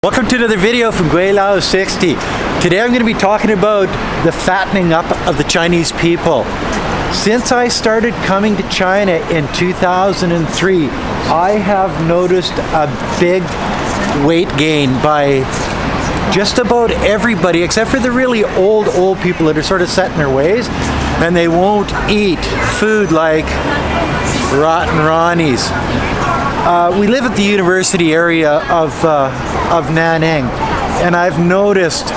Welcome to another video from Gweilo 60. Today I'm going to be talking about the fattening up of the Chinese people. Since I started coming to China in 2003, I have noticed a big weight gain by just about everybody except for the really old people that are sort of set in their ways, and they won't eat food like rotten Ronnies. We live at the university area of Nanning, and I've noticed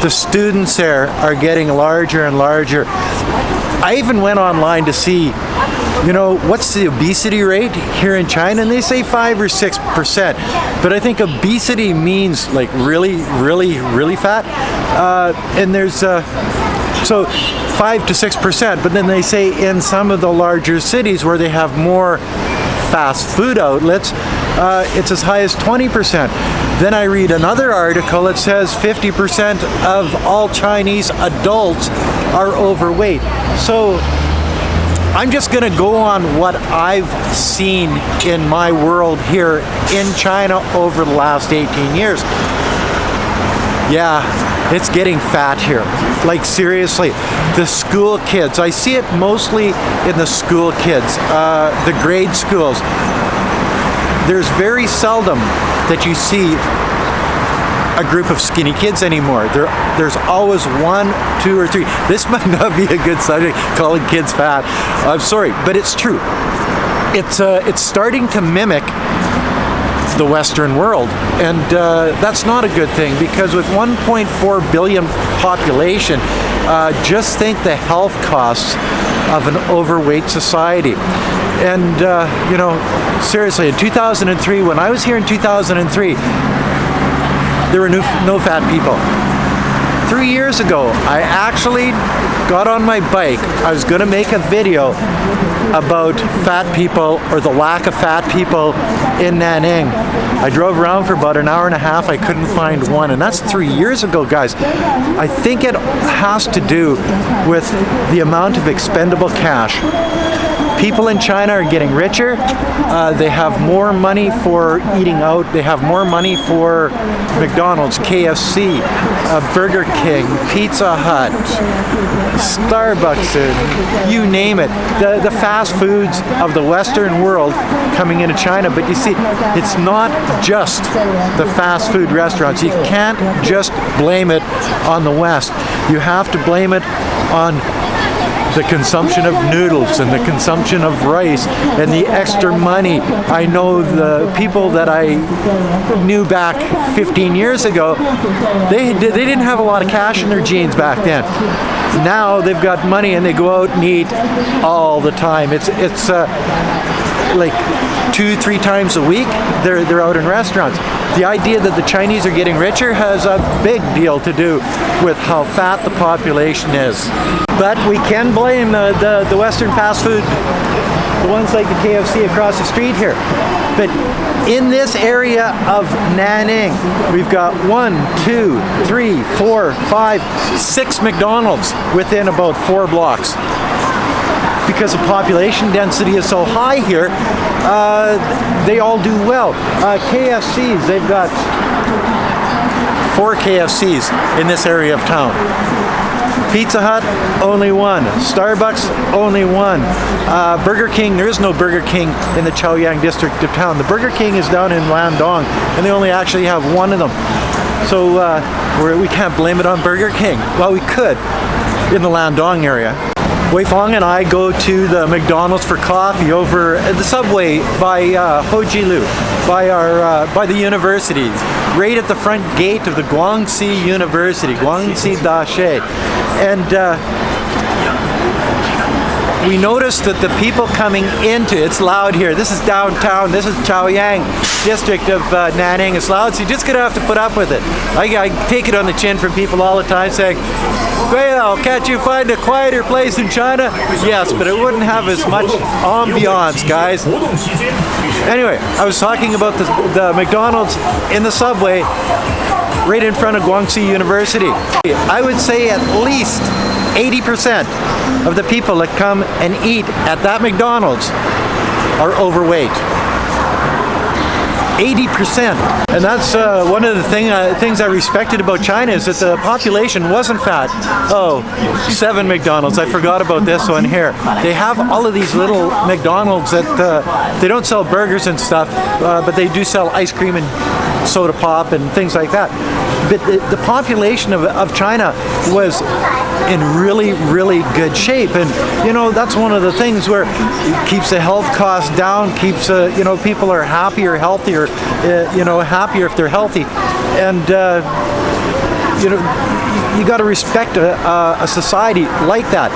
the students there are getting larger and larger. I even went online to see, what's the obesity rate here in China, and they say 5 or 6%. But I think obesity means like really fat, and there's so 5 to 6%. But then they say in some of the larger cities where they have more fast food outlets, it's as high as 20%. Then I read another article that says 50% of all Chinese adults are overweight. So I'm just going to go on what I've seen in my world here in China over the last 18 years. Yeah, it's getting fat here. Like seriously, the school kids, I see it mostly in the school kids, the grade schools. There's very seldom that you see a group of skinny kids anymore. There's always 1, 2, or 3. This might not be a good subject, calling kids fat. I'm sorry, but it's true. It's starting to mimic the Western world, and that's not a good thing, because with 1.4 billion population, just think the health costs of an overweight society. And seriously, in 2003, when I was here in 2003, there were no fat people. 3 years ago, I actually got on my bike. I was going to make a video about fat people, or the lack of fat people in Nanning. I drove around for about an hour and a half. I couldn't find one, and that's 3 years ago, guys. I think it has to do with the amount of expendable cash. People in China are getting richer. They have more money for eating out. They have more money for McDonald's, KFC, Burger King, Pizza Hut, Starbucks, you name it. The fast foods of the Western world coming into China. But you see, it's not just the fast food restaurants. You can't just blame it on the West. You have to blame it on the consumption of noodles and the consumption of rice and the extra money. I know the people that I knew back 15 years ago, they didn't have a lot of cash in their jeans back then. Now they've got money and they go out and eat all the time. It's like 2-3 times a week they're out in restaurants. The idea that the Chinese are getting richer has a big deal to do with how fat the population is. But we can blame the Western fast food, the ones like the KFC across the street here. But in this area of Nanning, we've got 1, 2, 3, 4, 5, 6 McDonald's within about 4 blocks. Because the population density is so high here, they all do well. KFCs, they've got 4 KFCs in this area of town. Pizza Hut, only 1. Starbucks, only 1. Burger King, there is no Burger King in the Chaoyang district of town. The Burger King is down in Landong, and they only actually have 1 of them. So we can't blame it on Burger King. Well, we could in the Landong area. Weifang and I go to the McDonald's for coffee over at the subway by Hojilu, by the university, right at the front gate of the Guangxi University, Guangxi Daxue. And we noticed that the people coming into, it's loud here, this is downtown, this is Chaoyang district of Nanning, it's loud, so you're just going to have to put up with it. I take it on the chin from people all the time saying, Gweilo, can't you find a quieter place in China? Yes, but it wouldn't have as much ambiance, guys. Anyway, I was talking about the McDonald's in the subway right in front of Guangxi University. I would say at least 80% of the people that come and eat at that McDonald's are overweight. 80%. And that's one of the things I respected about China, is that the population wasn't fat. Oh, 7 McDonald's. I forgot about this one here. They have all of these little McDonald's that they don't sell burgers and stuff, but they do sell ice cream and soda pop and things like that. But the population of China was in really, really good shape. And, you know, that's one of the things where it keeps the health costs down, keeps, you know, people are happier, healthier, you know, happier if they're healthy. And, you know, you got to respect a society like that.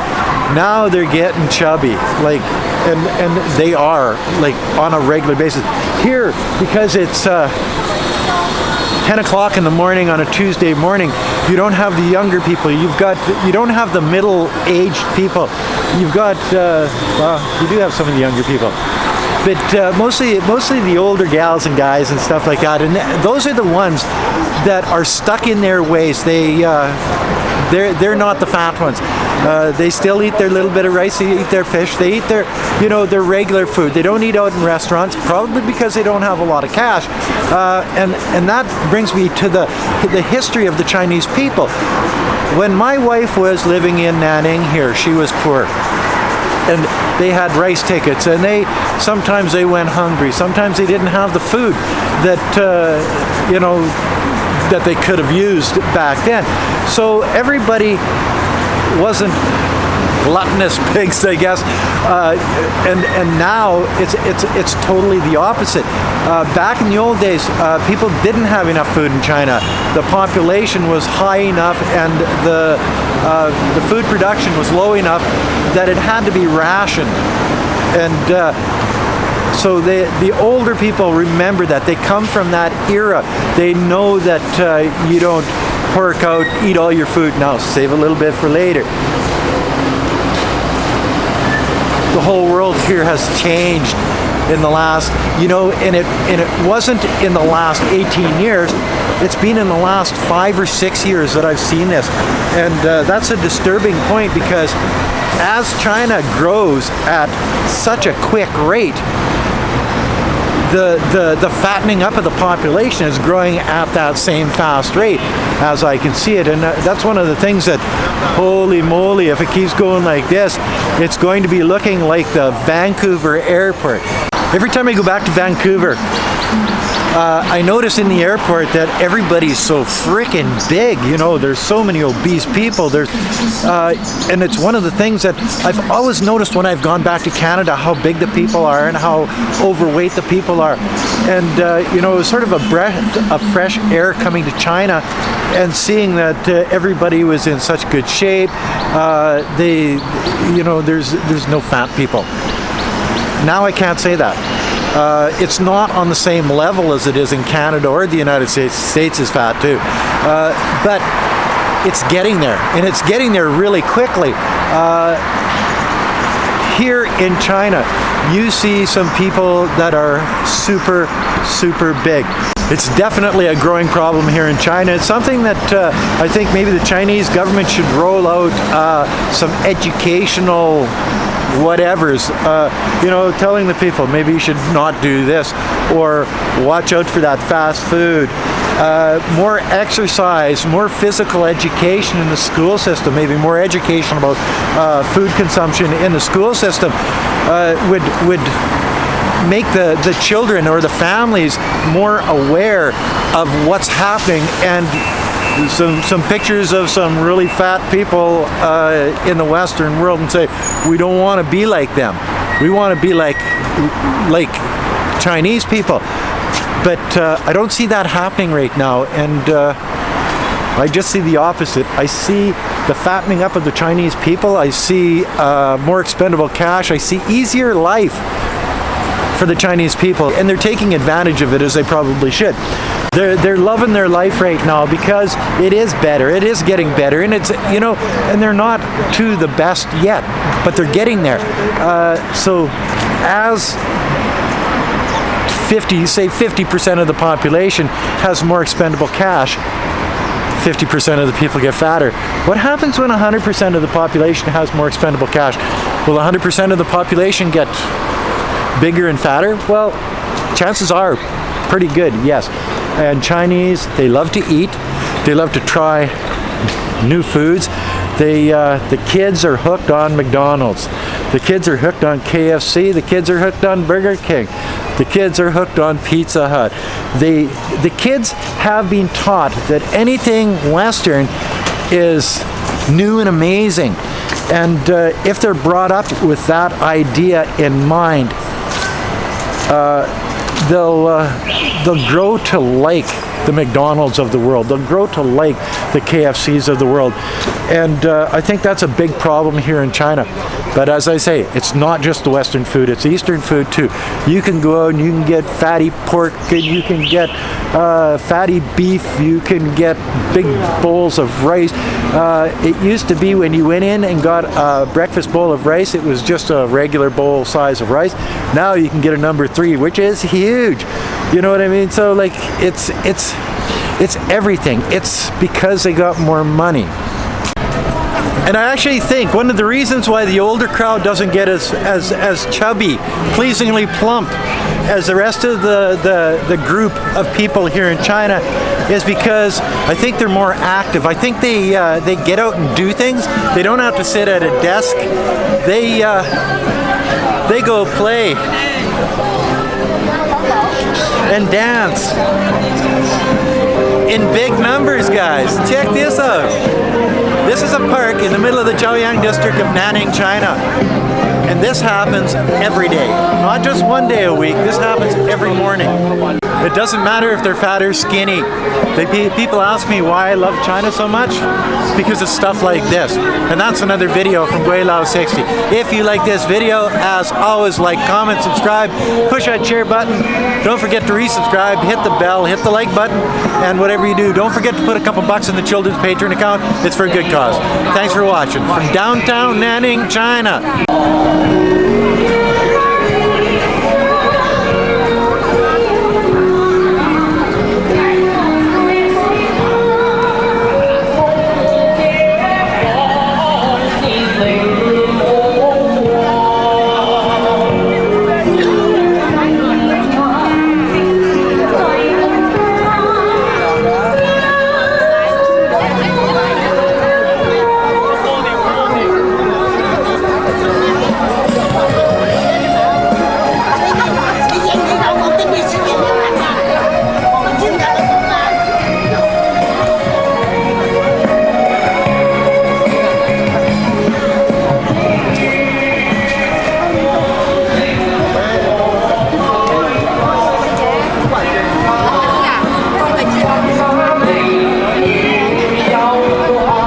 Now they're getting chubby, like, and they are, like, on a regular basis. Here, because it's 10 o'clock in the morning on a Tuesday morning, you don't have the younger people. You don't have the middle-aged people. You've got, well, you do have some of the younger people, but mostly the older gals and guys and stuff like that. And those are the ones that are stuck in their ways. They're not the fat ones. They still eat their little bit of rice. They eat their fish. They eat their, you know, their regular food. They don't eat out in restaurants, probably because they don't have a lot of cash. And that brings me to the history of the Chinese people. When my wife was living in Nanning here, she was poor. And they had rice tickets, and sometimes they went hungry. Sometimes they didn't have the food that, you know, that they could have used back then. So everybody wasn't gluttonous pigs, I guess, and now it's totally the opposite. Back in the old days, people didn't have enough food in China. The population was high enough, and the food production was low enough that it had to be rationed. And so the older people remember that. They come from that era. They know that you don't pork out, eat all your food now, save a little bit for later. The whole world here has changed in the last, you know, and it wasn't in the last 18 years. It's been in the last 5 or 6 years that I've seen this. And that's a disturbing point, because as China grows at such a quick rate, the fattening up of the population is growing at that same fast rate, as I can see it. And that's one of the things that, holy moly, if it keeps going like this, it's going to be looking like the Vancouver airport. Every time I go back to Vancouver, I notice in the airport that everybody's so freaking big. You know, there's so many obese people. And it's one of the things that I've always noticed when I've gone back to Canada, how big the people are and how overweight the people are. And you know, it was sort of a breath of fresh air coming to China and seeing that everybody was in such good shape. You know, there's no fat people. Now I can't say that. It's not on the same level as it is in Canada or the United States. The States is fat too. But it's getting there, and it's getting there really quickly. Here in China, you see some people that are super, super big. It's definitely a growing problem here in China. It's something that I think maybe the Chinese government should roll out some educational whatevers, you know, telling the people maybe you should not do this, or watch out for that fast food. More exercise, more physical education in the school system, maybe more education about food consumption in the school system would make the children or the families more aware of what's happening. And some pictures of some really fat people in the Western world, and say, we don't want to be like them. We want to be like Chinese people. But I don't see that happening right now, and I just see the opposite. I see the fattening up of the Chinese people. I see more expendable cash. I see easier life for the Chinese people, and they're taking advantage of it, as they probably should. They're loving their life right now because it is better. It is getting better, and it's, you know, and they're not to the best yet, but they're getting there. So as 50% of the population has more expendable cash, 50% of the people get fatter. What happens when 100% of the population has more expendable cash? Will 100% of the population get bigger and fatter? Well, chances are pretty good, yes. And Chinese, they love to eat. They love to try new foods. The kids are hooked on McDonald's. The kids are hooked on KFC. The kids are hooked on Burger King. The kids are hooked on Pizza Hut. The kids have been taught that anything Western is new and amazing. And if they're brought up with that idea in mind, they'll grow to like the McDonald's of the world. They'll grow to like the KFCs of the world. And I think that's a big problem here in China. But as I say, it's not just the Western food, it's Eastern food too. You can go out and you can get fatty pork, and you can get fatty beef, you can get big bowls of rice. It used to be when you went in and got a breakfast bowl of rice, it was just a regular bowl size of rice. Now you can get a number 3, which is huge. You know what I mean? So like it's everything. It's because they got more money. And I actually think one of the reasons why the older crowd doesn't get as chubby, pleasingly plump as the rest of the group of people here in China is because I think they're more active. I think they get out and do things. They don't have to sit at a desk. They go play and dance in big numbers, guys. Check this out. This is a park in the middle of the Chaoyang district of Nanning, China. And this happens every day. Not just one day a week, this happens every morning. It doesn't matter if they're fat or skinny. People ask me why I love China so much. It's because of stuff like this. And that's another video from Gweilo 60. If you like this video, as always, like, comment, subscribe, push that share button. Don't forget to resubscribe, hit the bell, hit the like button, and whatever you do, don't forget to put a couple bucks in the children's Patreon account. It's for a good cause. Thanks for watching. From downtown Nanning, China.